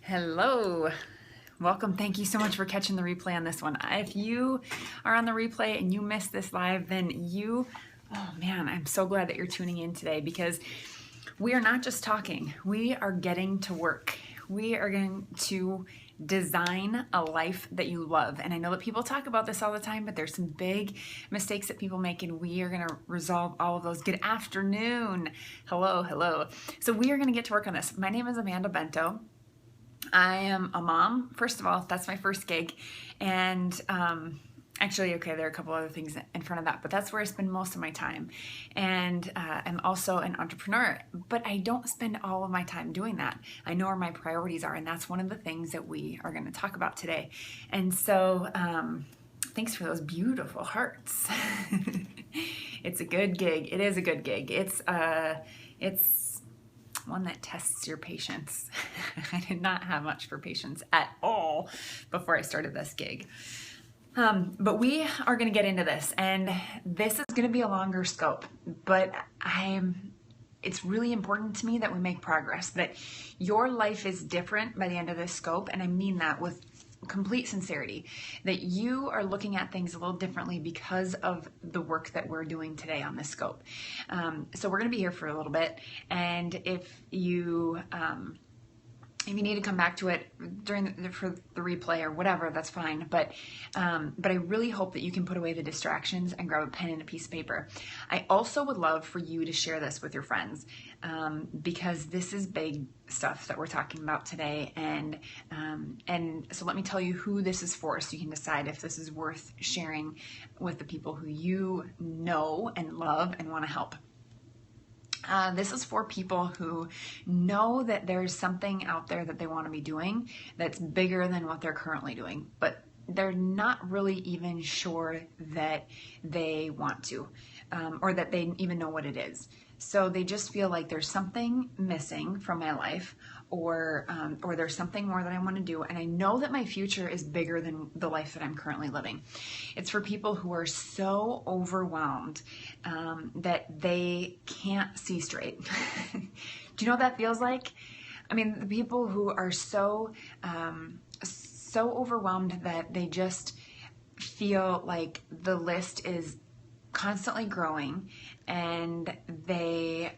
Hello. Welcome. Thank you so much for catching the replay on this one. If you are on the replay and you missed this live, then oh man, I'm so glad that you're tuning in today because we are not just talking, we are getting to work. We are going to design a life that you love. And I know that people talk about this all the time, but there's some big mistakes that people make, and we are going to resolve all of those. Good afternoon. Hello. So we are going to get to work on this. My name is Bentow. I am a mom. First of all, that's my first gig. And actually, okay, there are a couple other things in front of that, but that's where I spend most of my time. And I'm also an entrepreneur, but I don't spend all of my time doing that. I know where my priorities are, and that's one of the things that we are going to talk about today. And so thanks for those beautiful hearts. It's a good gig. It is a good gig. It's one that tests your patience. I did not have much for patience at all before I started this gig. But we are going to get into this, and this is going to be a longer scope, but it's really important to me that we make progress, that your life is different by the end of this scope, and I mean that with complete sincerity, that you are looking at things a little differently because of the work that we're doing today on this scope. So we're going to be here for a little bit, and if you need to come back to it for the replay or whatever, that's fine. But I really hope that you can put away the distractions and grab a pen and a piece of paper. I also would love for you to share this with your friends because this is big stuff that we're talking about today. And so let me tell you who this is for, so you can decide if this is worth sharing with the people who you know and love and want to help. This is for people who know that there's something out there that they want to be doing that's bigger than what they're currently doing, but they're not really even sure that they want to, or that they even know what it is. So they just feel like there's something missing from my life, or there's something more that I want to do, and I know that my future is bigger than the life that I'm currently living. It's for people who are so overwhelmed that they can't see straight. Do you know what that feels like? I mean, the people who are so overwhelmed that they just feel like the list is constantly growing and they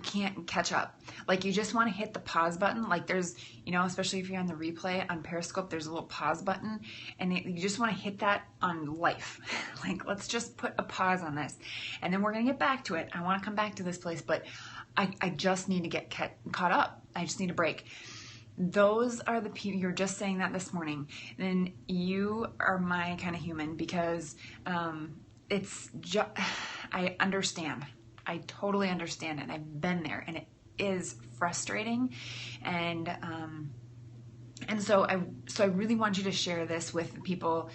can't catch up. Like, you just want to hit the pause button. Like, there's, especially if you're on the replay on Periscope, there's a little pause button, and you just want to hit that on life. Like, let's just put a pause on this, and then we're going to get back to it. I want to come back to this place, but I just need to get caught up. I just need a break. Those are the people, you're just saying that this morning, then you are my kind of human, because I understand. I totally understand it. I've been there, and it is frustrating. And so I really want you to share this with people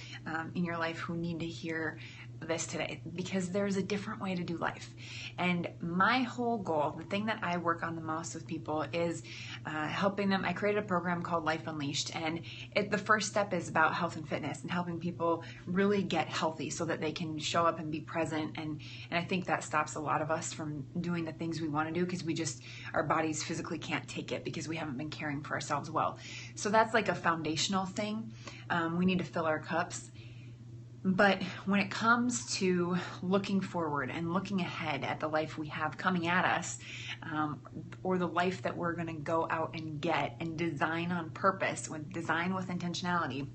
in your life who need to hear this today, because there's a different way to do life. And my whole goal, the thing that I work on the most with people, is helping them. I created a program called Life Unleashed, and the first step is about health and fitness and helping people really get healthy so that they can show up and be present. And I think that stops a lot of us from doing the things we want to do, because our bodies physically can't take it because we haven't been caring for ourselves well. So that's like a foundational thing. We need to fill our cups. But when it comes to looking forward and looking ahead at the life we have coming at us, or the life that we're going to go out and get and design on purpose, design with intentionality,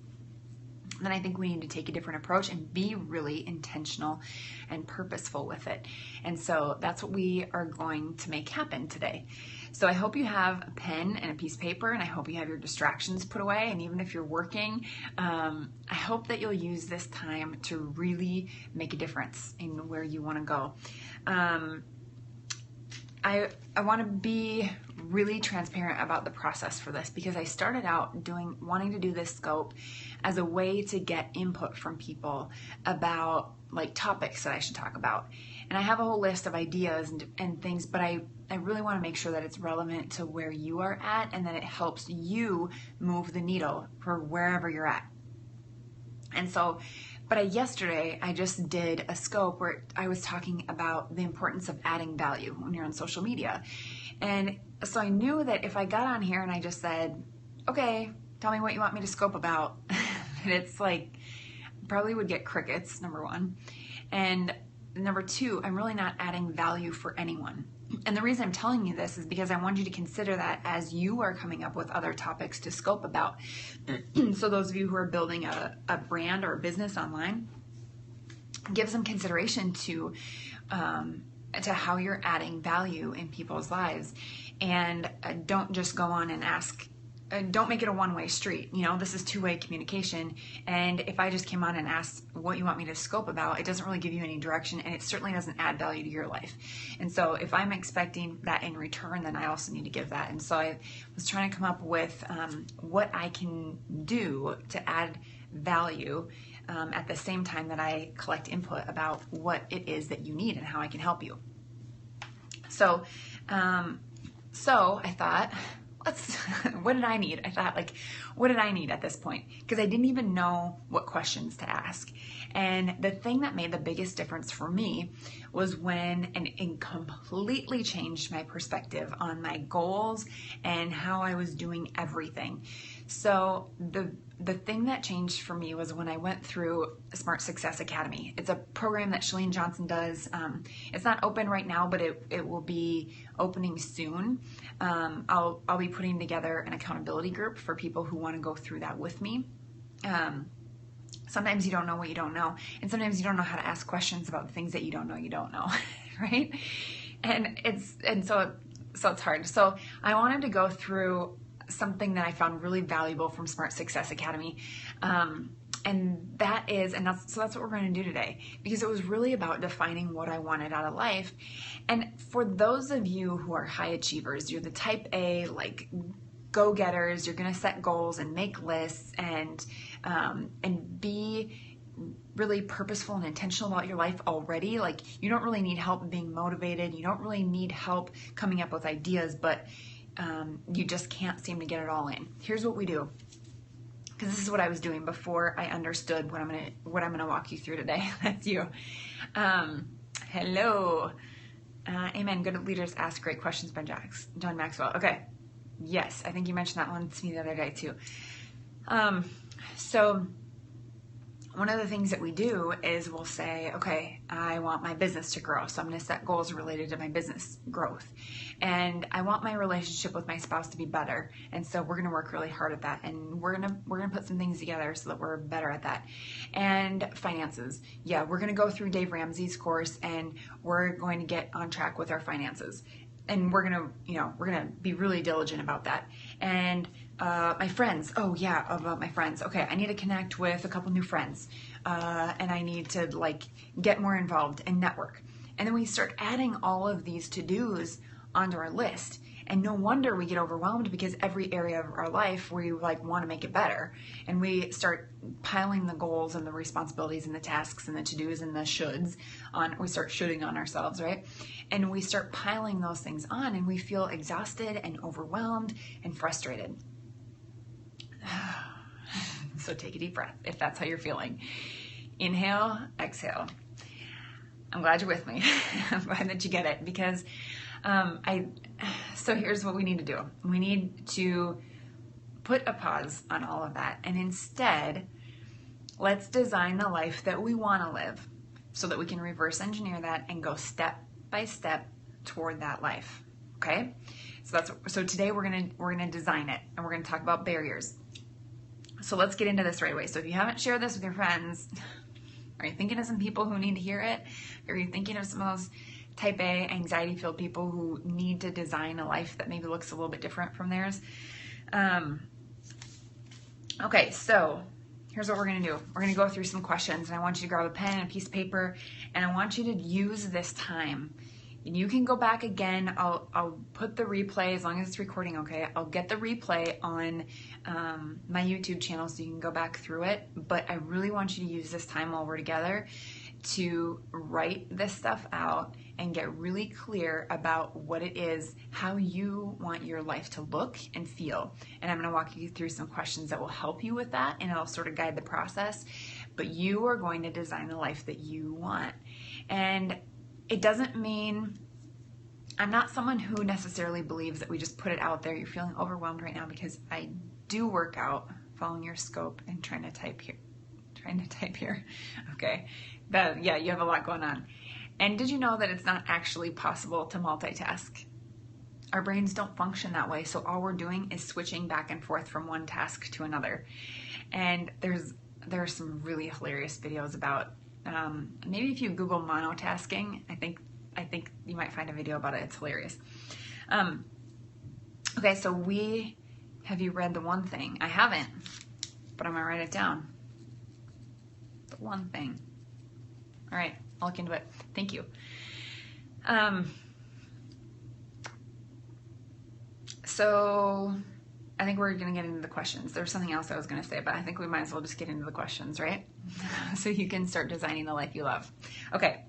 then I think we need to take a different approach and be really intentional and purposeful with it. And so that's what we are going to make happen today. So I hope you have a pen and a piece of paper, and I hope you have your distractions put away. And even if you're working, I hope that you'll use this time to really make a difference in where you want to go. I want to be really transparent about the process for this, because I started out wanting to do this scope as a way to get input from people about like topics that I should talk about. And I have a whole list of ideas and things, but I really want to make sure that it's relevant to where you are at, and that it helps you move the needle for wherever you're at. And so, yesterday I just did a scope where I was talking about the importance of adding value when you're on social media. And so I knew that if I got on here and I just said, okay, tell me what you want me to scope about. And it's like, probably would get crickets, number one. And number two, I'm really not adding value for anyone. And the reason I'm telling you this is because I want you to consider that as you are coming up with other topics to scope about. So those of you who are building a brand or a business online, give some consideration to how you're adding value in people's lives. And don't just go on and ask. Don't make it a one-way street. You know, this is two-way communication. And if I just came on and asked what you want me to scope about, it doesn't really give you any direction, and it certainly doesn't add value to your life. And so if I'm expecting that in return, then I also need to give that. And so I was trying to come up with what I can do to add value at the same time that I collect input about what it is that you need and how I can help you. So I thought, what did I need? I thought, like, what did I need at this point? Because I didn't even know what questions to ask. And the thing that made the biggest difference for me was when it completely changed my perspective on my goals and how I was doing everything. So the thing that changed for me was when I went through Smart Success Academy. It's a program that Chalene Johnson does. It's not open right now, but it will be opening soon. I'll be putting together an accountability group for people who want to go through that with me. Sometimes you don't know what you don't know, and sometimes you don't know how to ask questions about the things that you don't know, right? So it's hard. So I wanted to go through something that I found really valuable from Smart Success Academy. And that's what we're going to do today, because it was really about defining what I wanted out of life. And for those of you who are high achievers, you're the type A, like, go-getters, you're going to set goals and make lists and be really purposeful and intentional about your life already. Like, you don't really need help being motivated. You don't really need help coming up with ideas, but you just can't seem to get it all in. Here's what we do, because this is what I was doing before I understood what I'm gonna walk you through today. That's you. Hello. Amen. Good leaders ask great questions by John Maxwell. Okay. Yes, I think you mentioned that one to me the other day too. So one of the things that we do is we'll say, okay, I want my business to grow. So I'm going to set goals related to my business growth. And I want my relationship with my spouse to be better. And so we're going to work really hard at that. And we're going to put some things together so that we're better at that. And finances. Yeah, we're going to go through Dave Ramsey's course, and we're going to get on track with our finances. And we're going to be really diligent about that. And my friends. Oh yeah, about my friends. Okay, I need to connect with a couple new friends, and I need to get more involved and network. And then we start adding all of these to-dos onto our list. And no wonder we get overwhelmed, because every area of our life we want to make it better, and we start piling the goals and the responsibilities and the tasks and the to-dos and the shoulds on. We start shooting on ourselves, right? And we start piling those things on, and we feel exhausted and overwhelmed and frustrated. So take a deep breath if that's how you're feeling. Inhale, exhale. I'm glad you're with me. I'm glad that you get it, because so here's what we need to do. We need to put a pause on all of that, and instead, let's design the life that we want to live so that we can reverse engineer that and go step by step toward that life. Okay? So today we're gonna design it, and we're gonna talk about barriers. So let's get into this right away. So if you haven't shared this with your friends, are you thinking of some people who need to hear it? Are you thinking of some of those type A, anxiety-filled people who need to design a life that maybe looks a little bit different from theirs? Okay, so here's what we're going to do. We're going to go through some questions, and I want you to grab a pen and a piece of paper, and I want you to use this time. And you can go back again. I'll put the replay, as long as it's recording, okay? I'll get the replay on my YouTube channel so you can go back through it. But I really want you to use this time while we're together to write this stuff out and get really clear about what it is, how you want your life to look and feel. And I'm going to walk you through some questions that will help you with that, and it'll sort of guide the process. But you are going to design the life that you want. And it doesn't mean, I'm not someone who necessarily believes that we just put it out there. You're feeling overwhelmed right now, because I do work out, following your scope and trying to type here. Okay. Yeah, you have a lot going on. And did you know that it's not actually possible to multitask? Our brains don't function that way. So all we're doing is switching back and forth from one task to another. And there are some really hilarious videos about, maybe if you Google monotasking, I think you might find a video about it. It's hilarious. Okay, so have you read The One Thing? I haven't, but I'm gonna write it down. The One Thing. All right, I'll look into it. Thank you. So I think we're gonna get into the questions. There's something else I was gonna say, but I think we might as well just get into the questions, right? So you can start designing the life you love. Okay,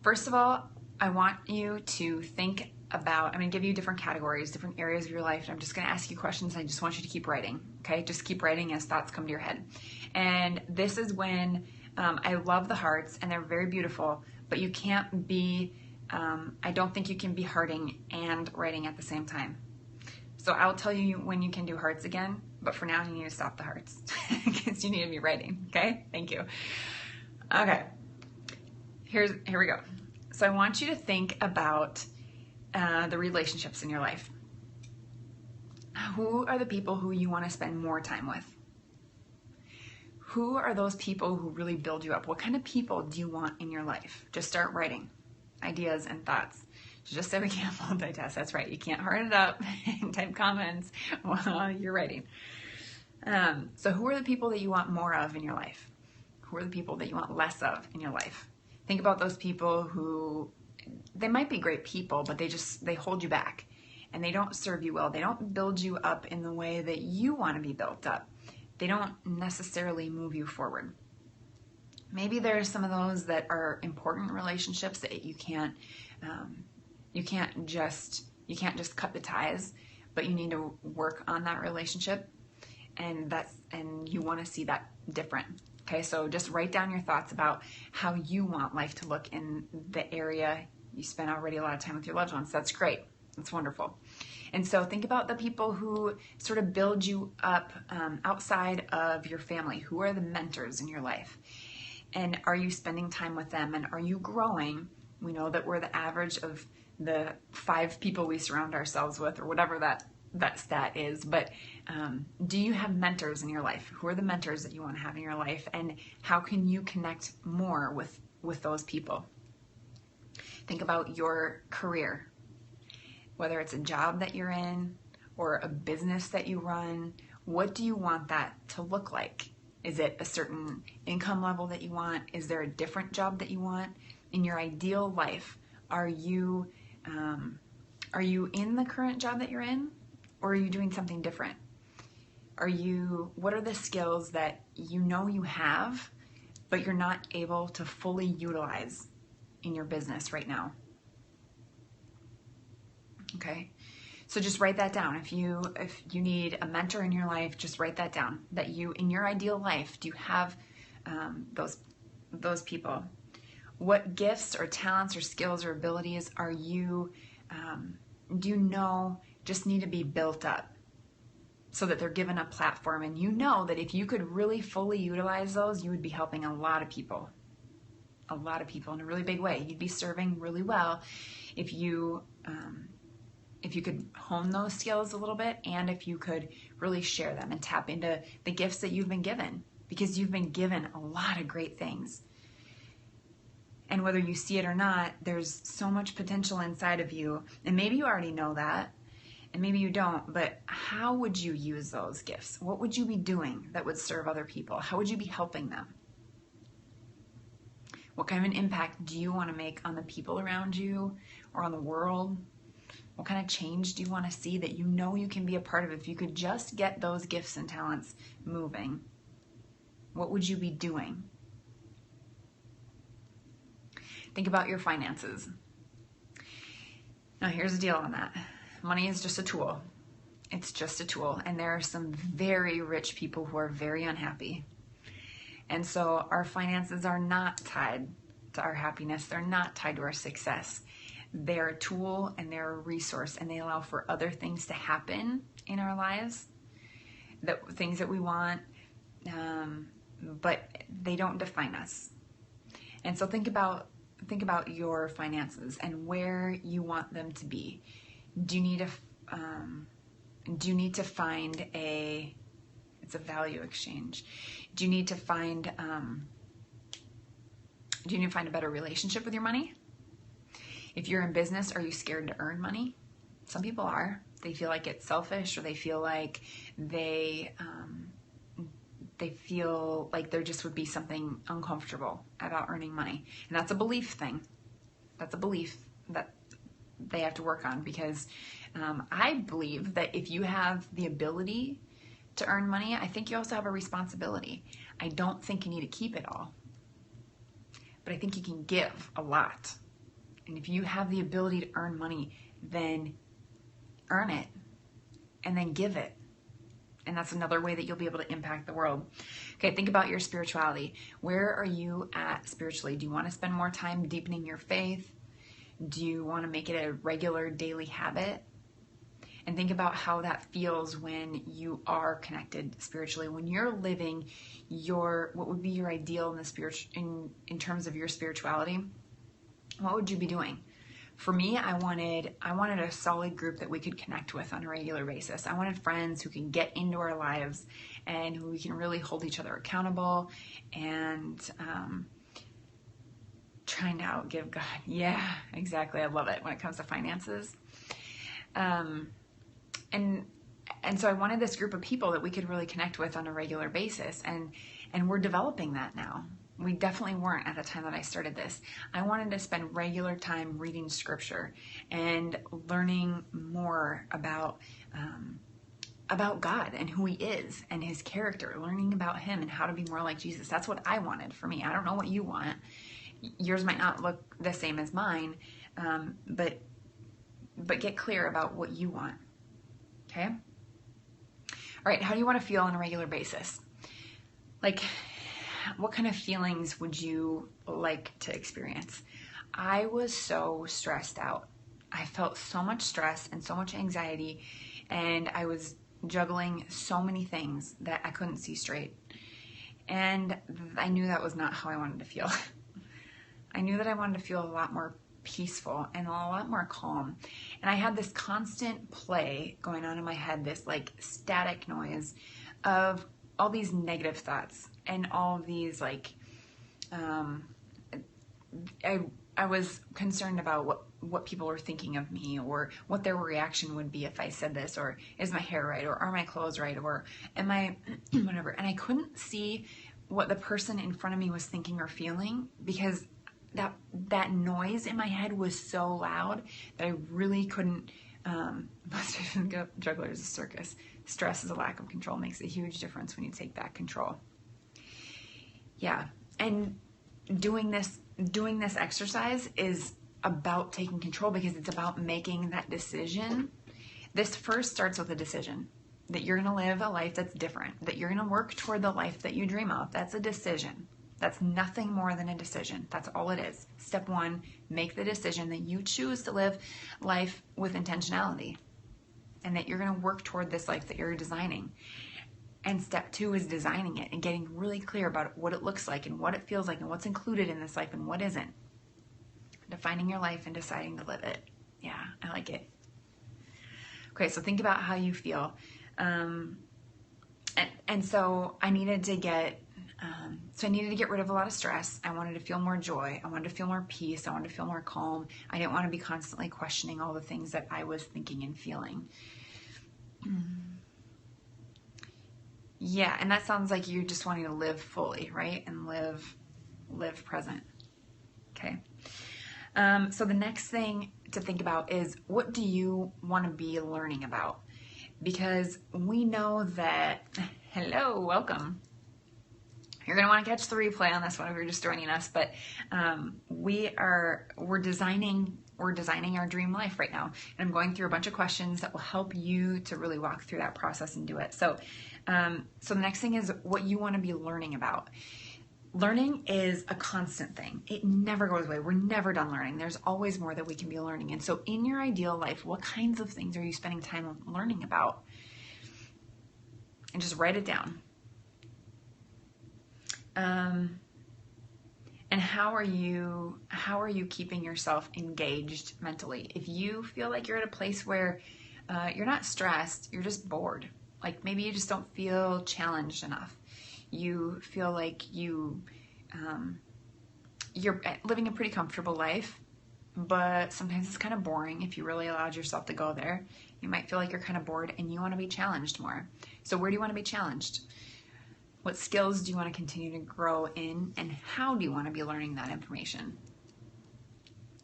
first of all, I want you to think about, I'm going to give you different categories, different areas of your life, and I'm just going to ask you questions, and I just want you to keep writing, okay? Just keep writing as thoughts come to your head. And this is when I love the hearts, and they're very beautiful, but you can't be, I don't think you can be hearting and writing at the same time. So I'll tell you when you can do hearts again, but for now you need to stop the hearts because you need to be writing, okay? Thank you. Okay, here we go. So I want you to think about the relationships in your life. Who are the people who you want to spend more time with? Who are those people who really build you up? What kind of people do you want in your life? Just start writing ideas and thoughts. Just say we can't multitask. That's right. You can't heart it up and type comments while you're writing. So who are the people that you want more of in your life? Who are the people that you want less of in your life? Think about those people who, they might be great people, but they hold you back and they don't serve you well. They don't build you up in the way that you want to be built up. They don't necessarily move you forward. Maybe there are some of those that are important relationships that you can't just cut the ties, but you need to work on that relationship, and you want to see that different. Okay, so just write down your thoughts about how you want life to look in the area you spend already a lot of time with your loved ones. That's great. That's wonderful. And so think about the people who sort of build you up outside of your family. Who are the mentors in your life? And are you spending time with them? And are you growing? We know that we're the average of the 5 people we surround ourselves with, or whatever that stat is, but do you have mentors in your life? Who are the mentors that you want to have in your life, and how can you connect more with those people? Think about your career, whether it's a job that you're in or a business that you run. What do you want that to look like? Is it a certain income level that you want? Is there a different job that you want? In your ideal life, are you in the current job that you're in? Or are you doing something different? What are the skills that you know you have, but you're not able to fully utilize in your business right now? Okay, so just write that down. If you need a mentor in your life, just write that down. That you, in your ideal life, do you have those people? What gifts or talents or skills or abilities are you, do you know just need to be built up so that they're given a platform, and you know that if you could really fully utilize those, you would be helping a lot of people in a really big way. You'd be serving really well if you could hone those skills a little bit, and if you could really share them and tap into the gifts that you've been given, because you've been given a lot of great things. And whether you see it or not, there's so much potential inside of you, and maybe you already know that, and maybe you don't, but how would you use those gifts? What would you be doing that would serve other people? How would you be helping them? What kind of an impact do you want to make on the people around you or on the world? What kind of change do you want to see that you know you can be a part of? If you could just get those gifts and talents moving, what would you be doing? Think about your finances. Now, here's the deal on that. Money is just a tool. It's just a tool. And there are some very rich people who are very unhappy. And so our finances are not tied to our happiness. They're not tied to our success. They're a tool and they're a resource, and they allow for other things to happen in our lives. the things that we want, but they don't define us. And so think about your finances and where you want them to be. Do you need to find it's a value exchange. Do you need to find a better relationship with your money? If you're in business, are you scared to earn money? Some people are. They feel like it's selfish, or they feel like they feel like there just would be something uncomfortable about earning money. And that's a belief thing. That's a belief that they have to work on, because I believe that if you have the ability to earn money, I think you also have a responsibility. I don't think you need to keep it all, but I think you can give a lot. And if you have the ability to earn money, then earn it and then give it. And that's another way that you'll be able to impact the world. Okay, think about your spirituality. Where are you at spiritually? Do you want to spend more time deepening your faith? Do you want to make it a regular daily habit? And think about how that feels when you are connected spiritually. When you're living what would be your ideal in the in terms of your spirituality, what would you be doing? For me, I wanted a solid group that we could connect with on a regular basis. I wanted friends who can get into our lives and who we can really hold each other accountable and trying to outgive God. Yeah, exactly. I love it when it comes to finances. And so I wanted this group of people that we could really connect with on a regular basis. And we're developing that now. We definitely weren't at the time that I started this. I wanted to spend regular time reading scripture and learning more about God and who he is and his character, learning about him and how to be more like Jesus. That's what I wanted for me. I don't know what you want. Yours might not look the same as mine, but get clear about what you want. Okay? All right, how do you want to feel on a regular basis? Like, what kind of feelings would you like to experience? I was so stressed out. I felt so much stress and so much anxiety, and I was juggling so many things that I couldn't see straight. And I knew that was not how I wanted to feel. I knew that I wanted to feel a lot more peaceful and a lot more calm. And I had this constant play going on in my head, this like static noise of all these negative thoughts and all of these like, I was concerned about what people were thinking of me, or what their reaction would be if I said this, or is my hair right, or are my clothes right, or am I whatever. And I couldn't see what the person in front of me was thinking or feeling, because that noise in my head was so loud that I really couldn't. Juggler is a circus. Stress is a lack of control. Makes a huge difference when you take back control. Yeah, and doing this exercise is about taking control, because it's about making that decision. This first starts with a decision that you're going to live a life that's different, that you're going to work toward the life that you dream of. That's a decision. That's nothing more than a decision. That's all it is. Step one, make the decision that you choose to live life with intentionality, and that you're going to work toward this life that you're designing. And step two is designing it and getting really clear about what it looks like and what it feels like and what's included in this life and what isn't. Defining your life and deciding to live it. Yeah, I like it. Okay, so think about how you feel. And so I needed to get rid of a lot of stress. I wanted to feel more joy. I wanted to feel more peace. I wanted to feel more calm. I didn't want to be constantly questioning all the things that I was thinking and feeling. Yeah, and that sounds like you're just wanting to live fully, right? And live present. Okay. So the next thing to think about is, what do you want to be learning about? Because we know that, hello, welcome. You're going to want to catch the replay on this one if you're just joining us, but we're designing our dream life right now. And I'm going through a bunch of questions that will help you to really walk through that process and do it. So the next thing is what you want to be learning about. Learning is a constant thing. It never goes away. We're never done learning. There's always more that we can be learning. And so in your ideal life, what kinds of things are you spending time learning about? and just write it down. And how are you keeping yourself engaged mentally? If you feel like you're at a place where you're not stressed, you're just bored. Like maybe you just don't feel challenged enough. You feel like you're living a pretty comfortable life, but sometimes it's kind of boring. If you really allowed yourself to go there, you might feel like you're kind of bored and you want to be challenged more. So where do you want to be challenged? What skills do you want to continue to grow in, and how do you want to be learning that information?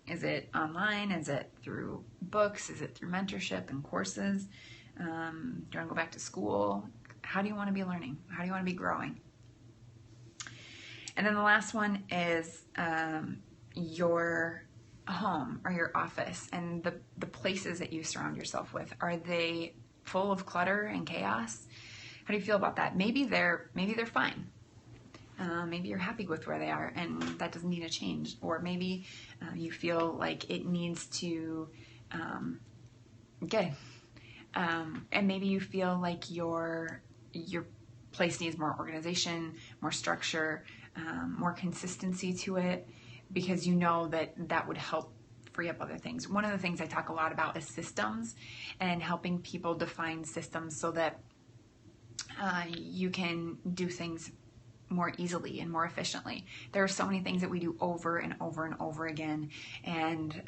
Is it online? Is it through books? Is it through mentorship and courses? Do you want to go back to school? How do you want to be learning? How do you want to be growing? And then the last one is your home or your office and the places that you surround yourself with. Are they full of clutter and chaos? How do you feel about that? Maybe they're fine. Maybe you're happy with where they are and that doesn't need a change. Or maybe you feel like it needs to, and maybe you feel like your place needs more organization, more structure, more consistency to it, because you know that would help free up other things. One of the things I talk a lot about is systems and helping people define systems so that you can do things more easily and more efficiently. There are so many things that we do over and over and over again, and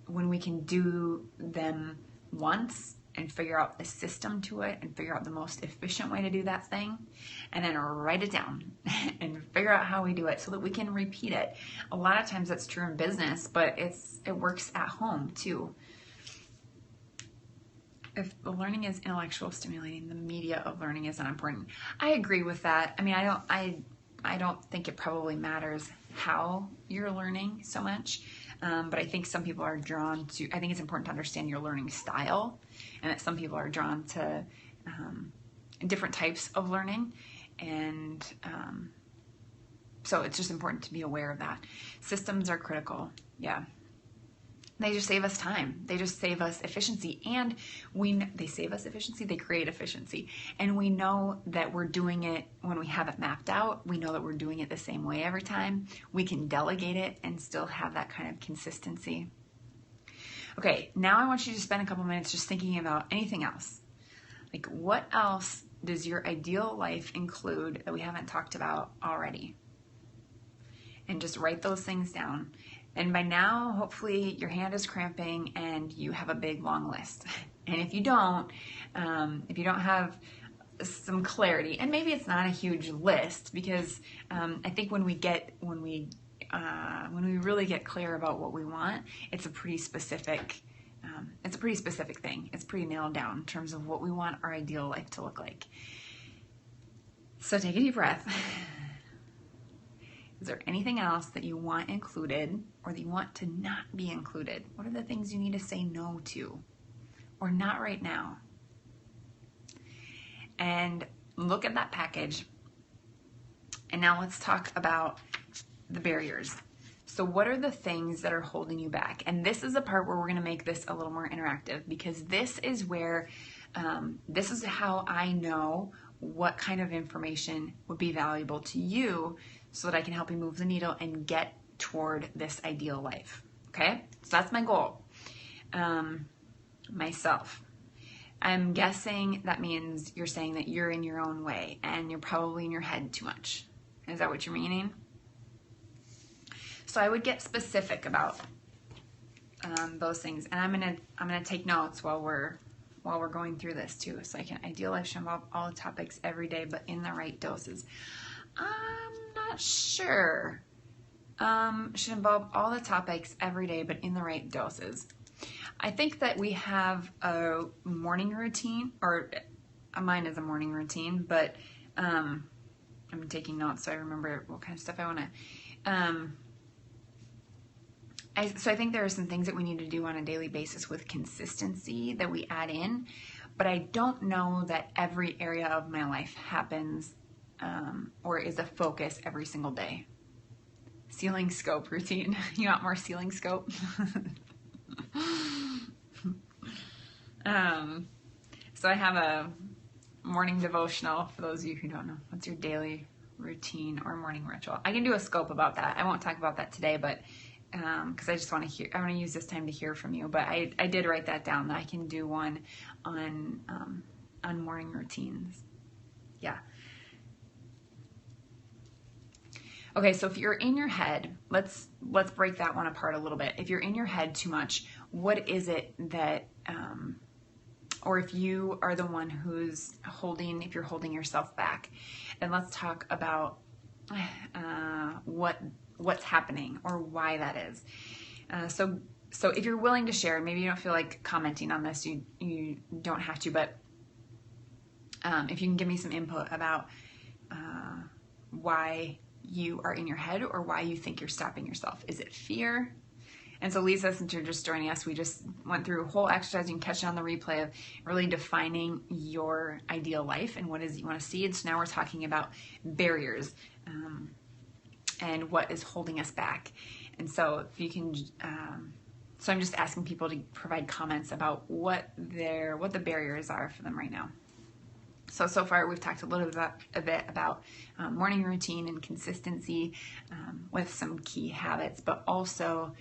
when we can do them once and figure out the system to it and figure out the most efficient way to do that thing, and then write it down and figure out how we do it so that we can repeat it. A lot of times that's true in business, but it works at home too. If the learning is intellectual stimulating, the media of learning is not important. I agree with that. I mean, I don't think it probably matters how you're learning so much, but I think some people are drawn to, I think it's important to understand your learning style, and that some people are drawn to different types of learning, and so it's just important to be aware of that. Systems are critical, yeah. They just save us time. They just save us efficiency. And they save us efficiency, they create efficiency. And we know that we're doing it when we have it mapped out. We know that we're doing it the same way every time. We can delegate it and still have that kind of consistency. Okay, now I want you to spend a couple minutes just thinking about anything else. Like, what else does your ideal life include that we haven't talked about already? And just write those things down. And by now, hopefully your hand is cramping and you have a big, long list. And if you don't have some clarity, and maybe it's not a huge list, because I think when we really get clear about what we want, it's a pretty specific thing. It's pretty nailed down in terms of what we want our ideal life to look like. So take a deep breath. Is there anything else that you want included or that you want to not be included? What are the things you need to say no to or not right now? And look at that package. And now let's talk about the barriers. So what are the things that are holding you back? And this is the part where we're going to make this a little more interactive, because this is where, this is how I know what kind of information would be valuable to you, so that I can help you move the needle and get toward this ideal life. Okay? So that's my goal. Myself. I'm guessing that means you're saying that you're in your own way and you're probably in your head too much. Is that what you're meaning? So I would get specific about those things, and I'm gonna take notes while we're going through this too. So I can ideal life should involve all the topics every day, but in the right doses. I'm not sure. Should involve all the topics every day, but in the right doses. I think that we have a morning routine, or mine is a morning routine, but I'm taking notes so I remember what kind of stuff I want to. So I think there are some things that we need to do on a daily basis with consistency that we add in, but I don't know that every area of my life happens or is a focus every single day. Ceiling scope routine. You want more ceiling scope? So I have morning devotional. For those of you who don't know, what's your daily routine or morning ritual? I can do a scope about that. I won't talk about that today, but because I just want to hear, I want to use this time to hear from you. But I did write that down, that I can do one on morning routines. Yeah. Okay, so if you're in your head, let's break that one apart a little bit. If you're in your head too much, what is it that, or if you are the one who's if you're holding yourself back, then let's talk about what's happening or why that is. So if you're willing to share, maybe you don't feel like commenting on this, you don't have to, but if you can give me some input about why you are in your head or why you think you're stopping yourself. Is it fear? And so Lisa, since you're just joining us, we just went through a whole exercise. You can catch it on the replay of really defining your ideal life and what it is you want to see. And so now we're talking about barriers and what is holding us back. And so if you can, so I'm just asking people to provide comments about what the barriers are for them right now. So far we've talked a bit about morning routine and consistency with some key habits, but also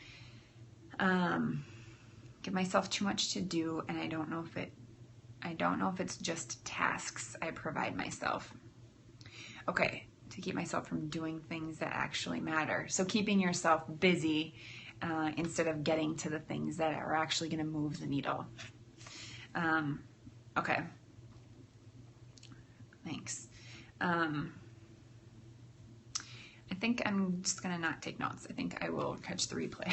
give myself too much to do, and I don't know if it's just tasks I provide myself. Okay, to keep myself from doing things that actually matter. So keeping yourself busy instead of getting to the things that are actually going to move the needle. Okay. Thanks. I think I'm just going to not take notes. I think I will catch the replay.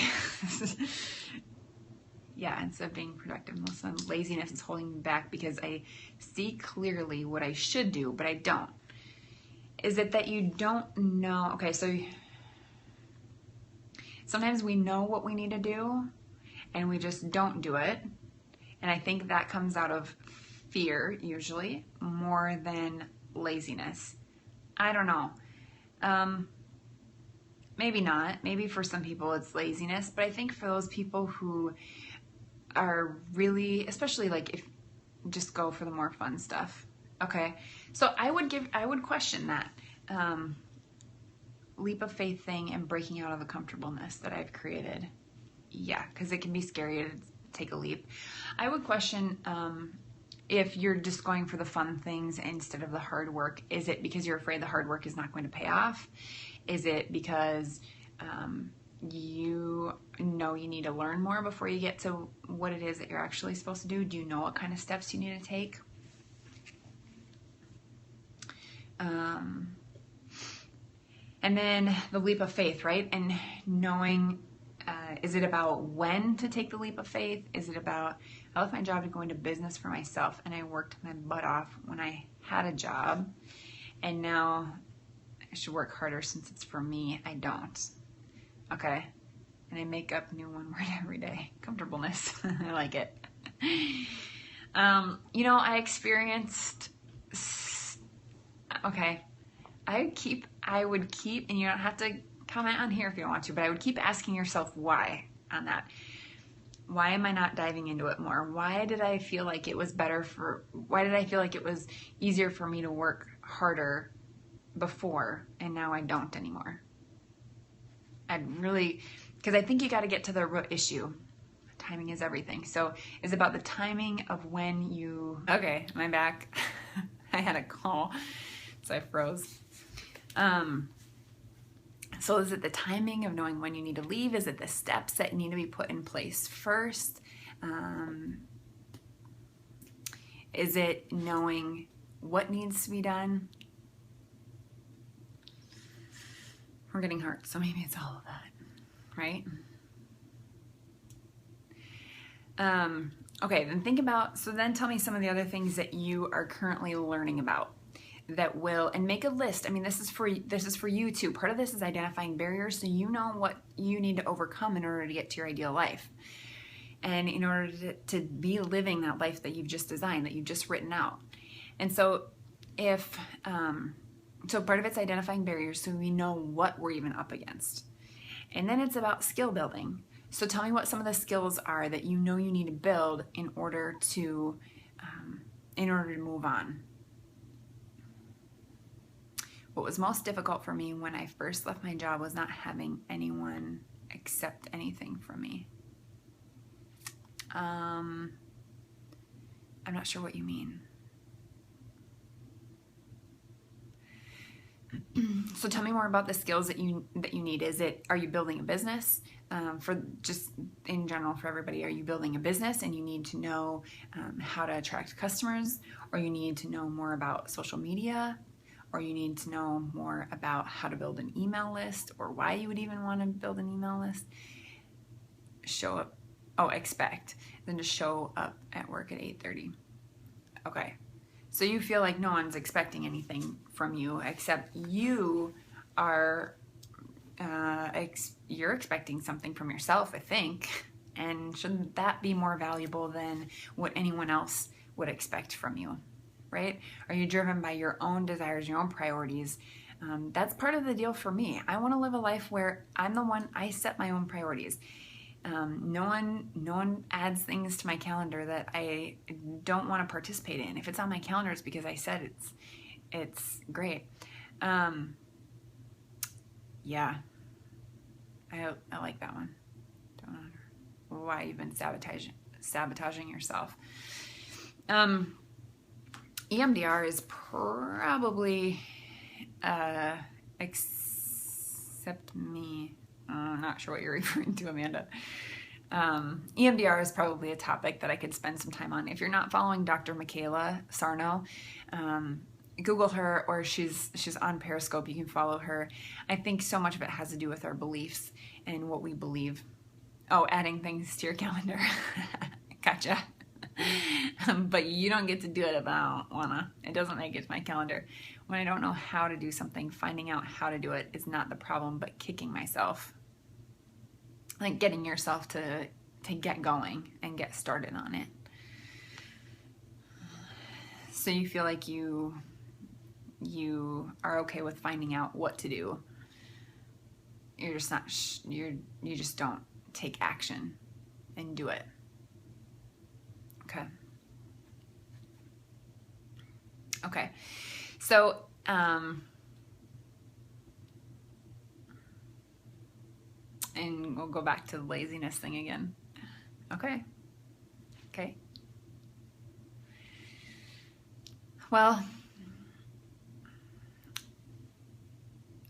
Yeah, instead of being productive, most of the laziness is holding me back because I see clearly what I should do, but I don't. Is it that you don't know? Okay, so sometimes we know what we need to do and we just don't do it. And I think that comes out of fear, usually, more than laziness. I don't know. Maybe not. Maybe for some people it's laziness, but I think for those people who are really, especially like if just go for the more fun stuff. Okay. So I would question that leap of faith thing and breaking out of the comfortableness that I've created. Yeah, because it can be scary to take a leap. I would question if you're just going for the fun things instead of the hard work. Is it because you're afraid the hard work is not going to pay off? Is it because you know you need to learn more before you get to what it is that you're actually supposed to do? Do you know what kind of steps you need to take? And then the leap of faith, right? And knowing, is it about when to take the leap of faith? Is it about, I left my job to go into business for myself and I worked my butt off when I had a job, and now I should work harder since it's for me. I don't. Okay. And I make up new one word every day. Comfortableness. I like it. I experienced, okay, I would keep, and you don't have to comment on here if you don't want to, but I would keep asking yourself why on that. Why am I not diving into it more? Why did I feel like it was easier for me to work harder before, and now I don't anymore? Because I think you got to get to the root issue. Timing is everything. So it's about the timing of when you... Okay, am I back? I had a call, so I froze. So is it the timing of knowing when you need to leave? Is it the steps that need to be put in place first? Is it knowing what needs to be done? We're getting hurt, so maybe it's all of that, right? Okay, then then tell me some of the other things that you are currently learning about that will, and make a list. I mean, this is for you too. Part of this is identifying barriers so you know what you need to overcome in order to get to your ideal life. And in order to be living that life that you've just designed, that you've just written out. And so so part of it's identifying barriers so we know what we're even up against. And then it's about skill building. So tell me what some of the skills are that you know you need to build in order to move on. What was most difficult for me when I first left my job was not having anyone accept anything from me. I'm not sure what you mean. So tell me more about the skills that you need. Are you building a business? For just in general for everybody, are you building a business and you need to know how to attract customers, or you need to know more about social media, or you need to know more about how to build an email list, or why you would even want to build an email list? Show up. Oh, expect. Then just show up at work at 8:30. Okay. So you feel like no one's expecting anything from you except you are, you're expecting something from yourself, I think. And shouldn't that be more valuable than what anyone else would expect from you, right? Are you driven by your own desires, your own priorities? That's part of the deal for me. I want to live a life where I'm the one, I set my own priorities. No one adds things to my calendar that I don't want to participate in. If it's on my calendar, it's because I said it's great. Yeah, I like that one. Don't know why you've been sabotaging yourself. EMDR is probably except me. I'm not sure what you're referring to, Amanda. EMDR is probably a topic that I could spend some time on. If you're not following Dr. Michaela Sarno, Google her, or she's on Periscope. You can follow her. I think so much of it has to do with our beliefs and what we believe. Oh, adding things to your calendar. Gotcha. But you don't get to do it if I don't wanna. It doesn't make it to my calendar. When I don't know how to do something, finding out how to do it is not the problem, but kicking myself. Like getting yourself to get going and get started on it. So you feel like you are okay with finding out what to do. You're just not, you just don't take action and do it. Okay. Okay. So, and we'll go back to the laziness thing again. Okay. Okay. Well,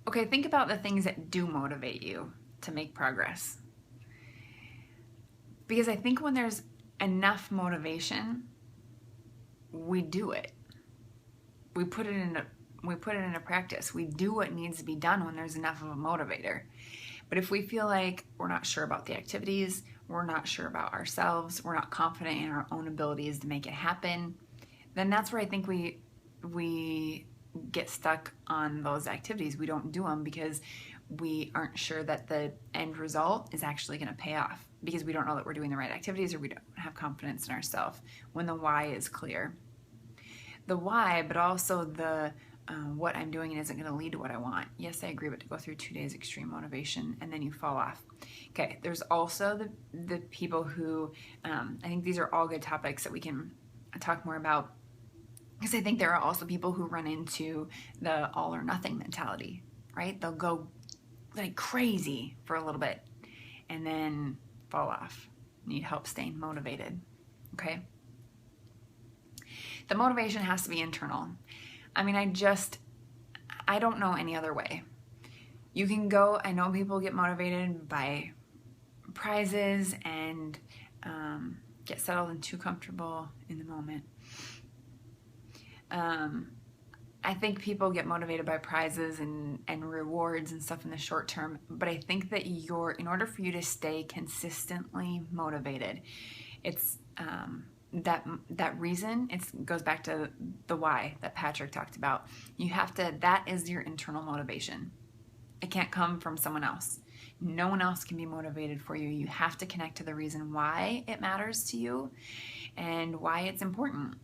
okay, think about the things that do motivate you to make progress. Because I think when there's enough motivation, we do it. We put it into practice. We do what needs to be done when there's enough of a motivator. But if we feel like we're not sure about the activities, we're not sure about ourselves, we're not confident in our own abilities to make it happen, then that's where I think we get stuck on those activities. We don't do them because we aren't sure that the end result is actually going to pay off, because we don't know that we're doing the right activities, or we don't have confidence in ourselves when the why is clear. The why, but also the what I'm doing isn't going to lead to what I want. Yes, I agree, but to go through 2 days extreme motivation and then you fall off. Okay, there's also the people who, I think these are all good topics that we can talk more about, because I think there are also people who run into the all or nothing mentality, right? They'll go like crazy for a little bit and then fall off. Need help staying motivated, okay? The motivation has to be internal. I mean, I don't know any other way. You can go, I know people get motivated by prizes and get settled and too comfortable in the moment. I think people get motivated by prizes and rewards and stuff in the short term, but I think that in order for you to stay consistently motivated, it's that reason, it goes back to the why that Patrick talked about. That is your internal motivation. It can't come from someone else. No one else can be motivated for you. You have to connect to the reason why it matters to you and why it's important.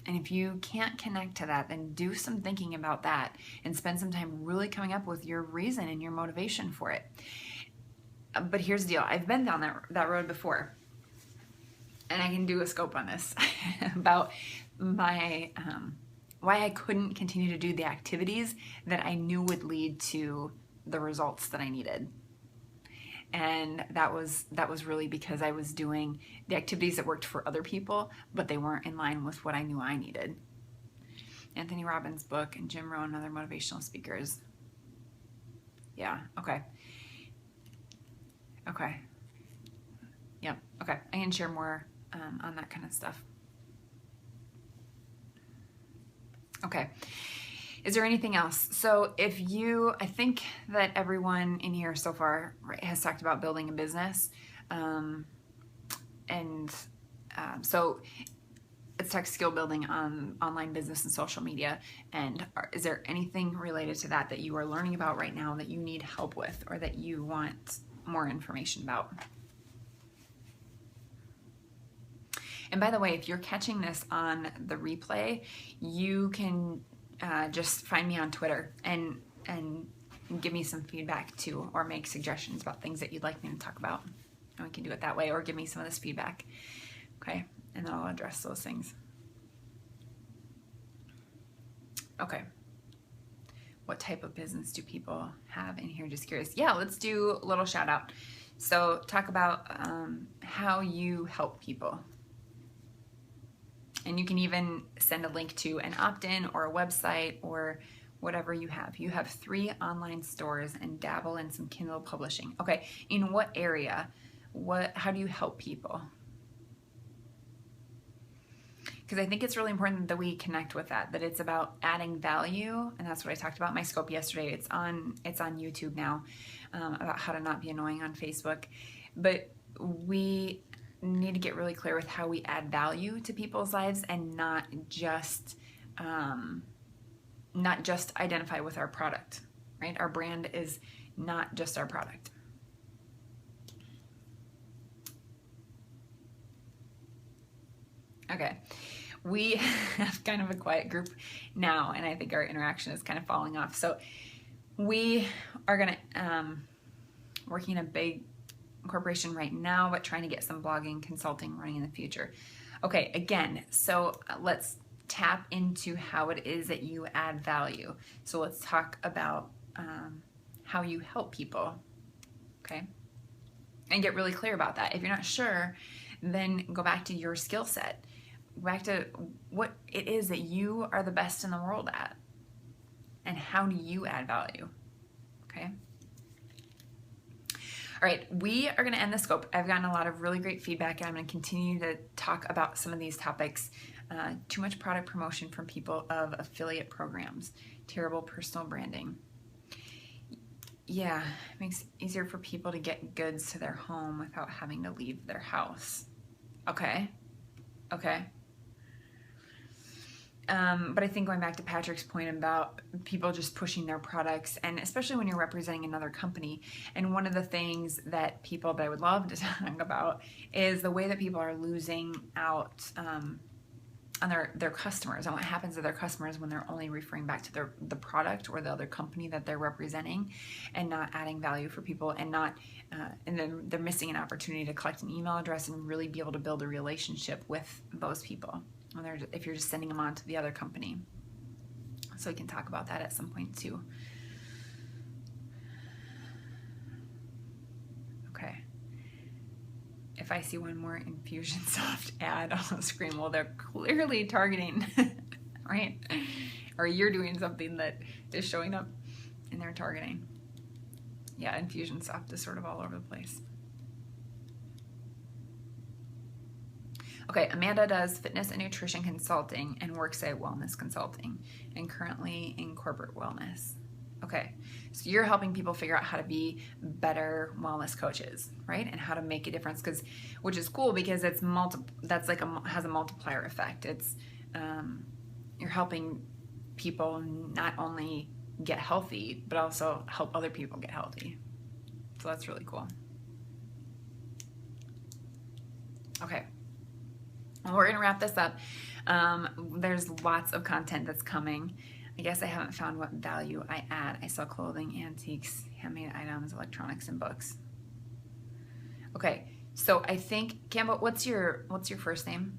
And if you can't connect to that, then do some thinking about that and spend some time really coming up with your reason and your motivation for it. But here's the deal. I've been down that road before. And I can do a scope on this about my why I couldn't continue to do the activities that I knew would lead to the results that I needed. And that was really because I was doing the activities that worked for other people, but they weren't in line with what I knew I needed. Anthony Robbins' book and Jim Rohn and other motivational speakers. Yeah, okay. Okay. Yep, okay. I can share more on that kind of stuff. Okay. Is there anything else? So I think that everyone in here so far has talked about building a business. So let's talk skill building on online business and social media. And is there anything related to that you are learning about right now that you need help with or that you want more information about? And by the way, if you're catching this on the replay, you can just find me on Twitter and give me some feedback too, or make suggestions about things that you'd like me to talk about. And we can do it that way, or give me some of this feedback. Okay, and then I'll address those things. Okay. What type of business do people have in here? Just curious. Yeah, let's do a little shout out. So talk about how you help people. And you can even send a link to an opt-in or a website or whatever you have. You have 3 online stores and dabble in some Kindle publishing. Okay, in what area? How do you help people? Because I think it's really important that we connect with that it's about adding value, and that's what I talked about in my scope yesterday. It's on YouTube now, about how to not be annoying on Facebook. But we need to get really clear with how we add value to people's lives and not just identify with our product, right? Our brand is not just our product. Okay, we have kind of a quiet group now, and I think our interaction is kind of falling off. So we are gonna working in a big corporation right now, but trying to get some blogging consulting running in the future. Okay, again, so let's tap into how it is that you add value. So let's talk about how you help people, okay? And get really clear about that. If you're not sure, then go back to your skill set. Back to what it is that you are the best in the world at, and how do you add value, okay? All right, we are going to end the scope. I've gotten a lot of really great feedback, and I'm going to continue to talk about some of these topics. Too much product promotion from people of affiliate programs, terrible personal branding. Yeah, it makes it easier for people to get goods to their home without having to leave their house. Okay. But I think going back to Patrick's point about people just pushing their products, and especially when you're representing another company, and one of the things that I would love to talk about is the way that people are losing out on their customers, and what happens to their customers when they're only referring back to the product or the other company that they're representing, and not adding value for people, and then they're missing an opportunity to collect an email address and really be able to build a relationship with those people if you're just sending them on to the other company. So we can talk about that at some point too. Okay. If I see one more Infusionsoft ad on the screen, well, they're clearly targeting, right? Or you're doing something that is showing up in their targeting. Yeah, Infusionsoft is sort of all over the place. Okay, Amanda does fitness and nutrition consulting and works at wellness consulting, and currently in corporate wellness. Okay, so you're helping people figure out how to be better wellness coaches, right? And how to make a difference, which is cool because it's has a multiplier effect. It's you're helping people not only get healthy, but also help other people get healthy. So that's really cool. Okay. Well, we're gonna wrap this up. There's lots of content that's coming. I guess I haven't found what value I add. I sell clothing, antiques, handmade items, electronics, and books. Okay, so I think, Campbell, what's your first name?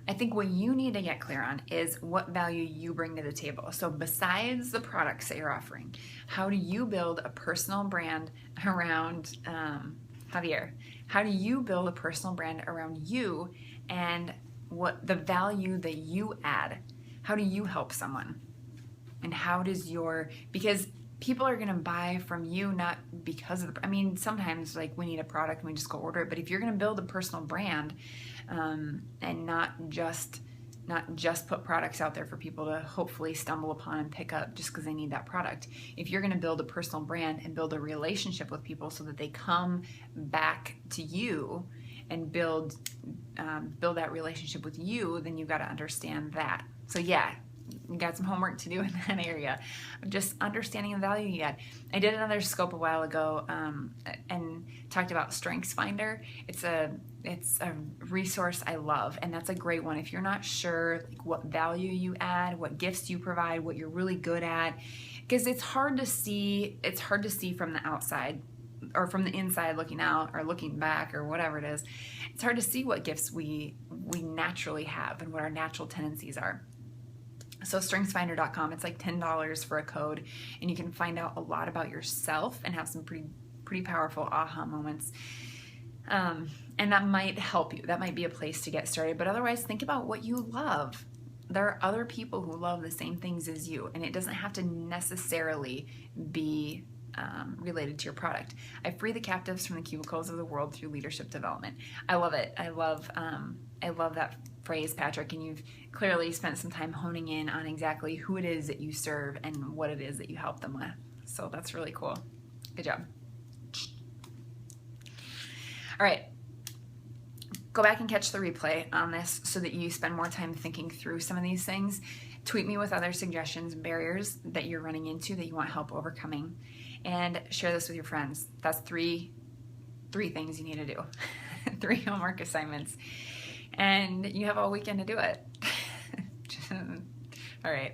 I think what you need to get clear on is what value you bring to the table. So besides the products that you're offering, how do you build a personal brand around Javier? How do you build a personal brand around you and what the value that you add? How do you help someone? And how does because people are going to buy from you not because of sometimes like we need a product and we just go order it, but if you're going to build a personal brand and not just put products out there for people to hopefully stumble upon and pick up just because they need that product. If you're going to build a personal brand and build a relationship with people so that they come back to you and build that relationship with you, then you've got to understand that. So yeah, you got some homework to do in that area. Just understanding the value you add. I did another scope a while ago and talked about Strengths Finder. It's a resource I love, and that's a great one if you're not sure like what value you add, what gifts you provide, what you're really good at, because it's hard to see from the outside or from the inside looking out or looking back or whatever it is. It's hard to see what gifts we naturally have and what our natural tendencies are. So strengthsfinder.com, it's like $10 for a code, and you can find out a lot about yourself and have some pretty powerful aha moments. And that might help you. That might be a place to get started. But otherwise, think about what you love. There are other people who love the same things as you, and it doesn't have to necessarily be related to your product. I free the captives from the cubicles of the world through leadership development. I love it. I love that phrase, Patrick, and you've clearly spent some time honing in on exactly who it is that you serve and what it is that you help them with. So that's really cool. Good job. All right. Go back and catch the replay on this so that you spend more time thinking through some of these things. Tweet me with other suggestions and barriers that you're running into that you want help overcoming, and share this with your friends. That's three things you need to do. 3 homework assignments, and you have all weekend to do it. All right.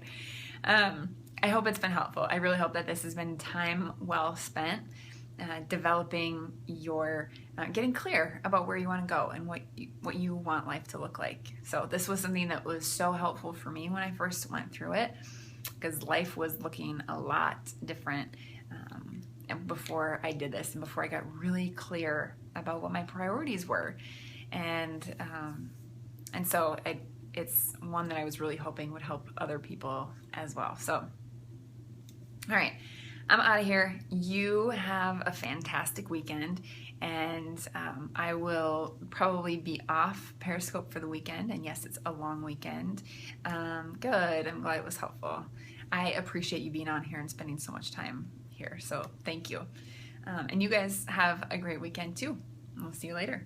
I hope it's been helpful. I really hope that this has been time well spent developing getting clear about where you want to go and what you want life to look like. So this was something that was so helpful for me when I first went through it, because life was looking a lot different before I did this and before I got really clear about what my priorities were. And so it's one that I was really hoping would help other people as well. So, all right, I'm out of here. You have a fantastic weekend, and I will probably be off Periscope for the weekend. And yes, it's a long weekend. Good. I'm glad it was helpful. I appreciate you being on here and spending so much time here. So thank you. And you guys have a great weekend too. We'll see you later.